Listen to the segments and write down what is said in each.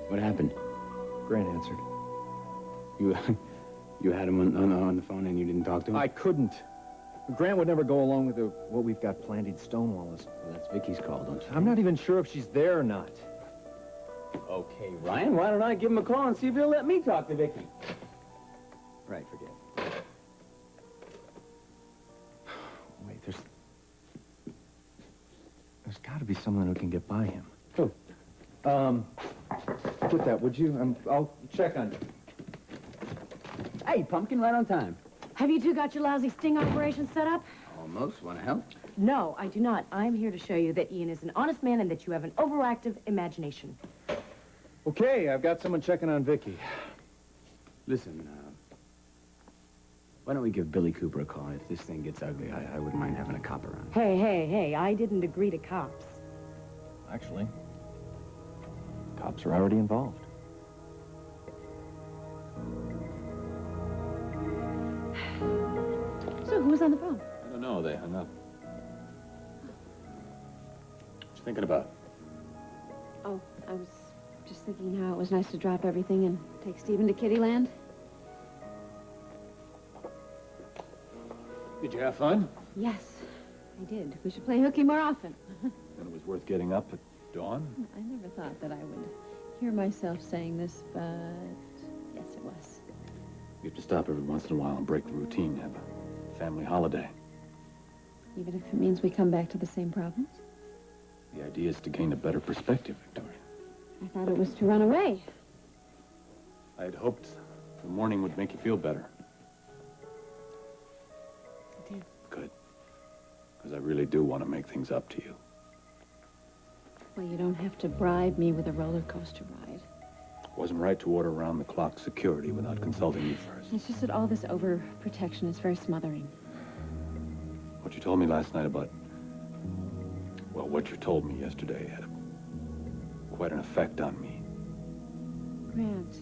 What happened? Grant answered. You had him on the phone and you didn't talk to him? I couldn't. Grant would never go along with what we've got planned. He'd stonewall us. Well, that's Vicky's call, don't you? I'm not even sure if she's there or not. Okay, Ryan, why don't I give him a call and see if he'll let me talk to Vicky? Right, forget it. Wait, there's got to be someone who can get by him. Who? Get that, would you? I'll check on you. Hey, Pumpkin, right on time. Have you two got your lousy sting operation set up? Almost. Want to help? No, I do not. I'm here to show you that Ian is an honest man and that you have an overactive imagination. Okay, I've got someone checking on Vicky. Listen, why don't we give Billy Cooper a call? If this thing gets ugly, I wouldn't mind having a cop around. Hey, I didn't agree to cops. Actually, cops are already involved. So, who was on the phone? I don't know. They hung up. What you thinking about? Oh, I was just thinking how it was nice to drop everything and take Stephen to Kittyland. Did you have fun? Yes, I did. We should play hooky more often. And it was worth getting up at dawn? I never thought that I would hear myself saying this, but yes, it was. You have to stop every once in a while and break the routine, have a family holiday. Even if it means we come back to the same problems? The idea is to gain a better perspective, Victoria. I thought it was to run away. I had hoped the morning would make you feel better. It did. Good. Because I really do want to make things up to you. Well, you don't have to bribe me with a roller coaster ride. It wasn't right to order round-the-clock security without consulting you first. It's just that all this overprotection is very smothering. What you told me last night about... Well, what you told me yesterday had quite an effect on me. Grant,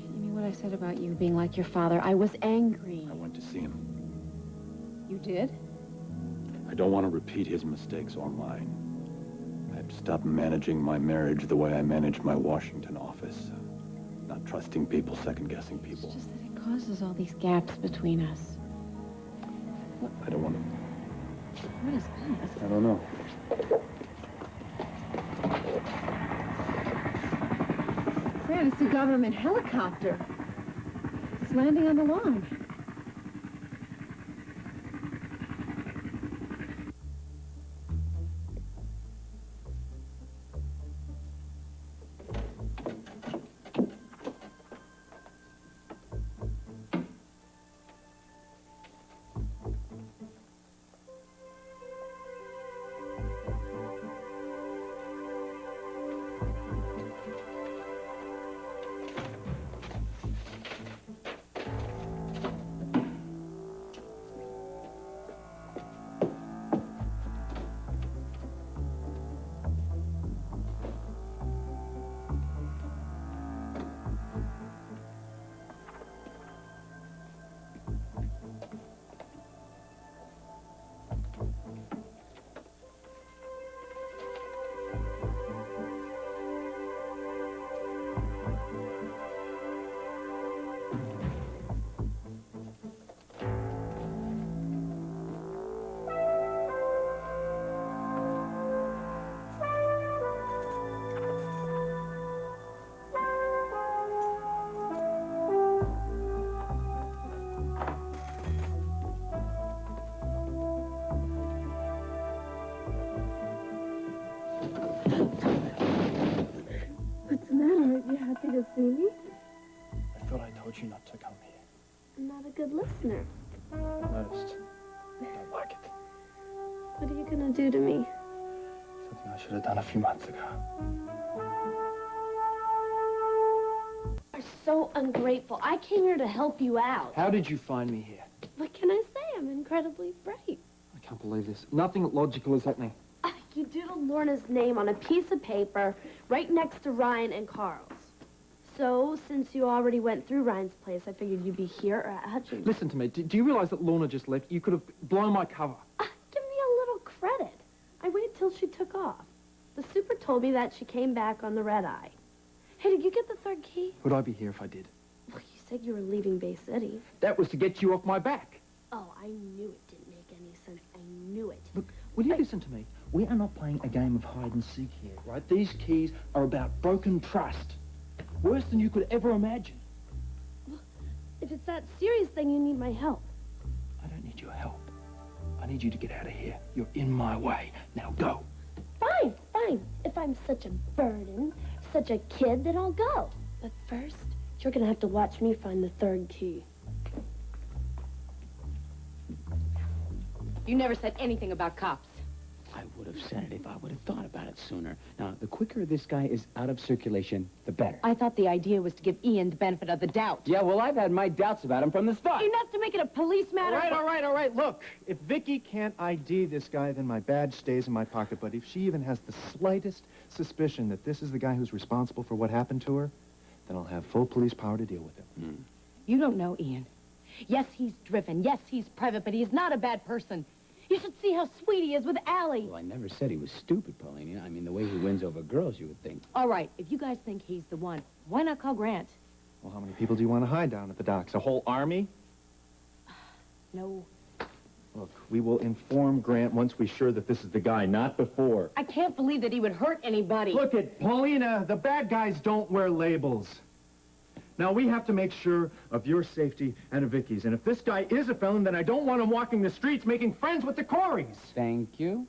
you mean what I said about you being like your father? I was angry. I went to see him. You did? I don't want to repeat his mistakes or mine. I have to stop managing my marriage the way I manage my Washington office. Not trusting people, second-guessing people. It's just that it causes all these gaps between us. I don't want to... What is this? I don't know. Grant, it's a government helicopter. It's landing on the lawn. What's the matter? Are you happy to see me? I thought I told you not to come here. I'm not a good listener. I just don't like it. What are you gonna do to me? Something I should have done a few months ago. You're so ungrateful. I came here to help you out. How did you find me here? What can I say? I'm incredibly bright. I can't believe this. Nothing logical is happening. You doodled Lorna's name on a piece of paper right next to Ryan and Carl's. So, since you already went through Ryan's place, I figured you'd be here or at Hutchins. Listen to me. Do you realize that Lorna just left? You could have blown my cover. Give me a little credit. I waited till she took off. The super told me that she came back on the red eye. Hey, did you get the third key? Would I be here if I did? Well, you said you were leaving Bay City. That was to get you off my back. Oh, I knew it didn't make any sense. I knew it. Look, will you listen to me? We are not playing a game of hide and seek here, right? These keys are about broken trust. Worse than you could ever imagine. If it's that serious, then you need my help. I don't need your help. I need you to get out of here. You're in my way. Now go. Fine, fine. If I'm such a burden, such a kid, then I'll go. But first, you're gonna have to watch me find the third key. You never said anything about cops. I would have said it if I would have thought about it sooner. Now, the quicker this guy is out of circulation, the better. I thought the idea was to give Ian the benefit of the doubt. Yeah, well, I've had my doubts about him from the start. Enough to make it a police matter. All right. Look, if Vicky can't ID this guy, then my badge stays in my pocket. But if she even has the slightest suspicion that this is the guy who's responsible for what happened to her, then I'll have full police power to deal with him. You don't know Ian. Yes, he's driven. Yes, he's private, but he's not a bad person. You should see how sweet he is with Allie. Well, I never said he was stupid, Paulina. I mean, the way he wins over girls, you would think. All right, if you guys think he's the one, why not call Grant? Well, how many people do you want to hide down at the docks? A whole army? No. Look, we will inform Grant once we're sure that this is the guy, not before. I can't believe that he would hurt anybody. Look at Paulina. The bad guys don't wear labels. Now, we have to make sure of your safety and of Vicky's. And if this guy is a felon, then I don't want him walking the streets making friends with the Corys. Thank you.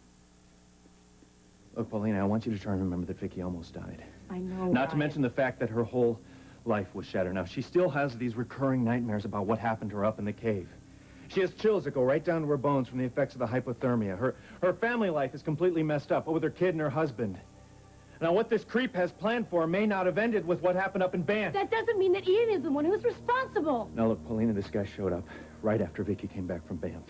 Look, Paulina, I want you to try and remember that Vicky almost died. I know. Not to mention the fact that her whole life was shattered. Now, she still has these recurring nightmares about what happened to her up in the cave. She has chills that go right down to her bones from the effects of the hypothermia. Her family life is completely messed up, with her kid and her husband. Now, what this creep has planned for may not have ended with what happened up in Banff. That doesn't mean that Ian is the one who's responsible. Now, look, Paulina, this guy showed up right after Vicky came back from Banff.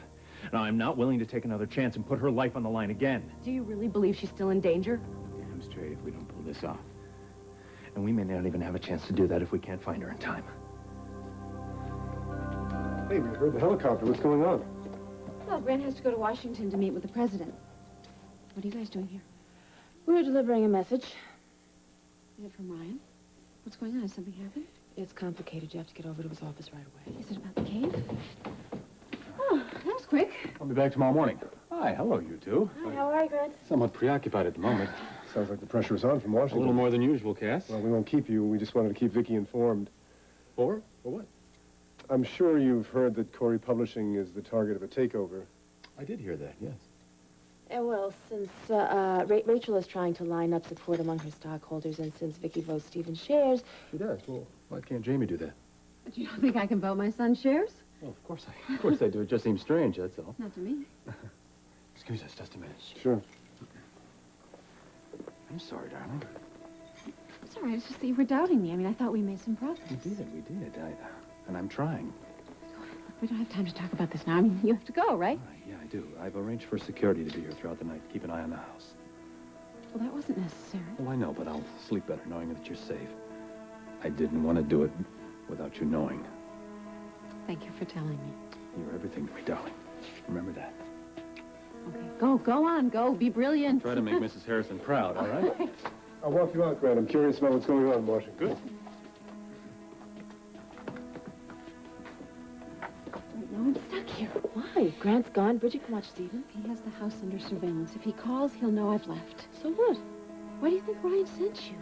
Now, I'm not willing to take another chance and put her life on the line again. Do you really believe she's still in danger? Damn straight if we don't pull this off. And we may not even have a chance to do that if we can't find her in time. Hey, we heard the helicopter. What's going on? Well, Grant has to go to Washington to meet with the president. What are you guys doing here? We were delivering a message. Is it from Ryan? What's going on? Has something happened? It's complicated. You have to get over to his office right away. Is it about the cave? Oh, that was quick. I'll be back tomorrow morning. Hi, hello, you two. Hi, how are you, Grant? Somewhat preoccupied at the moment. Sounds like the pressure is on from A Washington. little more than usual, Cass. Well, we won't keep you. We just wanted to keep Vicky informed. For what? I'm sure you've heard that Cory Publishing is the target of a takeover. I did hear that, yes. Well, since Rachel is trying to line up support among her stockholders, and since Vicky votes Stephen's shares... She does. Well, why can't Jamie do that? But you don't think I can vote my son's shares? Well, of course I do. It just seems strange, that's all. Not to me. Excuse us just a minute. Sure. I'm sorry, darling. It's all right. It's just that you were doubting me. I mean, I thought we made some progress. We did. And I'm trying. We don't have time to talk about this now. I mean, you have to go, right? All right, yeah, I do. I've arranged for security to be here throughout the night. Keep an eye on the house. Well, that wasn't necessary. Oh, I know, but I'll sleep better knowing that you're safe. I didn't want to do it without you knowing. Thank you for telling me. You're everything to me, darling. Remember that. Okay, go on, go. Be brilliant. Try to make Mrs. Harrison proud, all right? I'll walk you out, Grant. I'm curious about what's going on in Washington. Good. Now I'm stuck here. Why? Grant's gone. Bridget can watch Stephen. He has the house under surveillance. If he calls, he'll know I've left. So what? Why do you think Ryan sent you?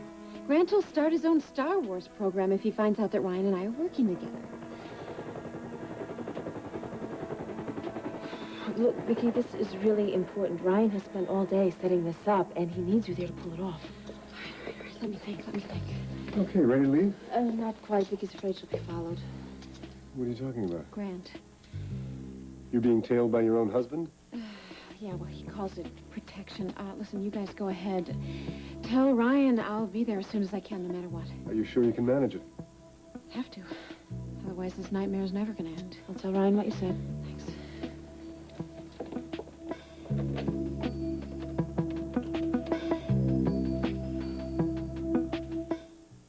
Grant will start his own Star Wars program if he finds out that Ryan and I are working together. Look, Vicky, this is really important. Ryan has spent all day setting this up, and he needs you there to pull it off. All right. Let me think. Okay, ready to leave? Not quite. Vicky's afraid she'll be followed. What are you talking about? Grant. You're being tailed by your own husband? Yeah, well, he calls it protection. Listen, you guys go ahead. Tell Ryan I'll be there as soon as I can, no matter what. Are you sure you can manage it? Have to. Otherwise, this nightmare's never gonna end. I'll tell Ryan what you said.